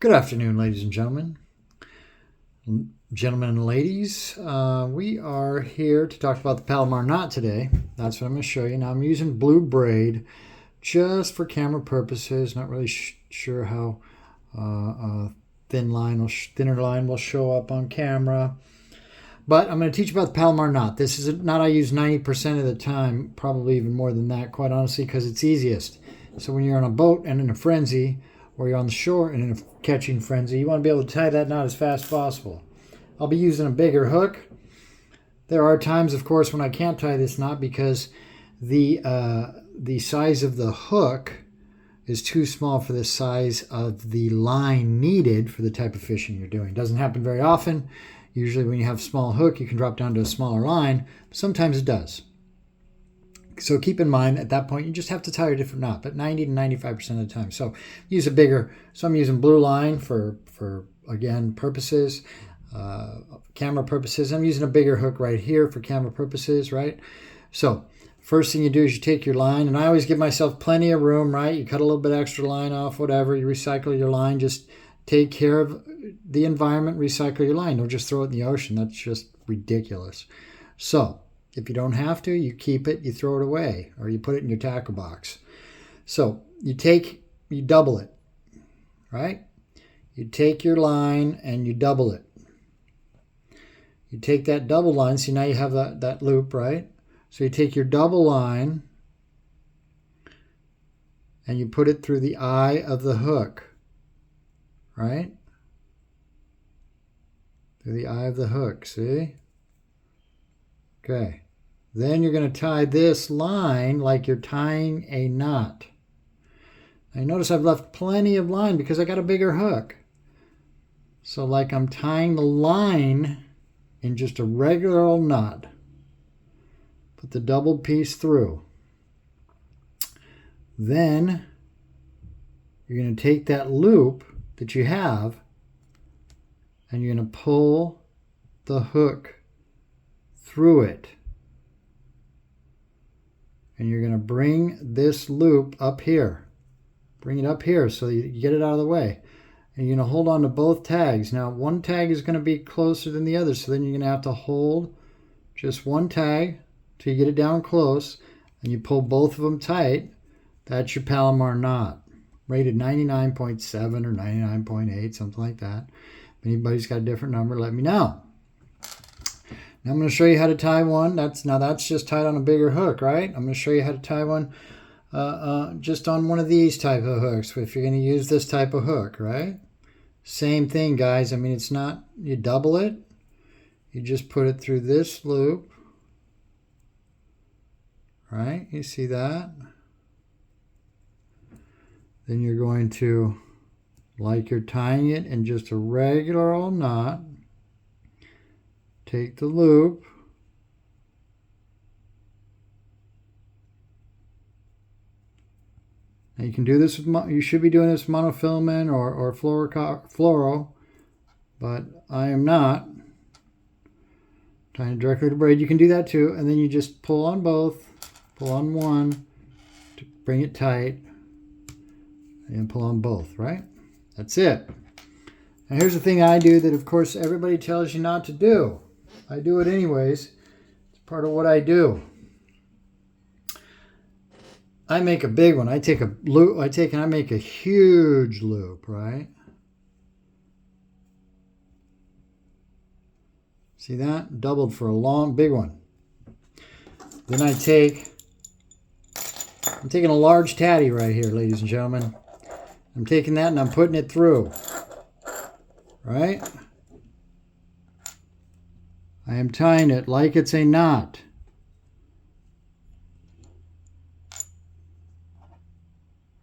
Good afternoon, ladies and gentlemen. Gentlemen and ladies, we are here to talk about the Palomar Knot today. That's what I'm going to show you. Now, I'm using blue braid just for camera purposes. Not really sure how thinner line will show up on camera. But I'm going to teach you about the Palomar Knot. This is a knot I use 90% of the time, probably even more than that, quite honestly, because it's easiest. So when you're on a boat and in a frenzy, or you're on the shore and in a catching frenzy, you want to be able to tie that knot as fast as possible. I'll be using a bigger hook. There are times, of course, when I can't tie this knot because the size of the hook is too small for the size of the line needed for the type of fishing you're doing. It doesn't happen very often. Usually when you have a small hook, you can drop down to a smaller line. But sometimes it does. So keep in mind, at that point, you just have to tie a different knot, but 90 to 95% of the time. So use a bigger, so I'm using blue line for again, purposes, camera purposes. I'm using a bigger hook right here for camera purposes, right? So first thing you do is you take your line, and I always give myself plenty of room, right? You cut a little bit extra line off, whatever. You recycle your line. Just take care of the environment, recycle your line. Don't just throw it in the ocean. That's just ridiculous. So if you don't have to, you keep it, you throw it away, or you put it in your tackle box. So you double it, right? You take your line and you double it. You take that double line, see now you have that loop, right? So you take your double line and you put it through the eye of the hook, right? Through the eye of the hook, see? Okay, then you're going to tie this line like you're tying a knot. Now you notice I've left plenty of line because I got a bigger hook. So like I'm tying the line in just a regular old knot. Put the double piece through. Then you're going to take that loop that you have and you're going to pull the hook through it. And you're going to bring this loop up here. Bring it up here so you get it out of the way. And you're going to hold on to both tags. Now, one tag is going to be closer than the other, so then you're going to have to hold just one tag till you get it down close, and you pull both of them tight. That's your Palomar Knot. Rated 99.7 or 99.8, something like that. If anybody's got a different number, let me know. Now I'm going to show you how to tie one. That's just tied on a bigger hook, right? I'm going to show you how to tie one just on one of these type of hooks if you're going to use this type of hook, right? Same thing, guys. I mean, it's not, you double it. You just put it through this loop, right? You see that? Then you're going to, like you're tying it in just a regular old knot, take the loop, and you can do this with, you should be doing this with monofilament or fluoro, but I am not. Tying it directly to braid. You can do that too, and then you just pull on both, pull on one to bring it tight, and pull on both, right? That's it. Now here's the thing I do that of course everybody tells you not to do. I do it anyways. It's part of what I do. I make a big one. I take a loop. I make a huge loop, right? See that? Doubled for a long, big one. Then I'm taking a large tatty right here, ladies and gentlemen. I'm taking that and I'm putting it through, right? I am tying it like it's a knot.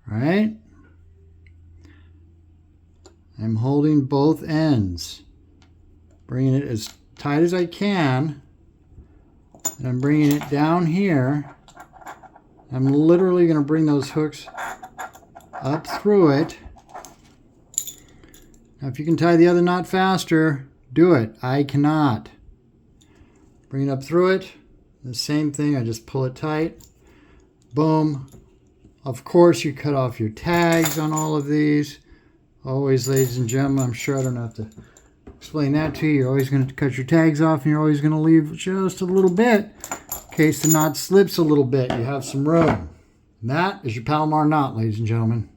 Right? I'm holding both ends, bringing it as tight as I can, and I'm bringing it down here. I'm literally going to bring those hooks up through it. Now, if you can tie the other knot faster, do it. I cannot. Bring it up through it. The same thing, I just pull it tight. Boom. Of course, you cut off your tags on all of these. Always, ladies and gentlemen, I'm sure I don't have to explain that to you. You're always going to cut your tags off, and you're always going to leave just a little bit in case the knot slips a little bit. You have some room. And that is your Palomar knot, ladies and gentlemen.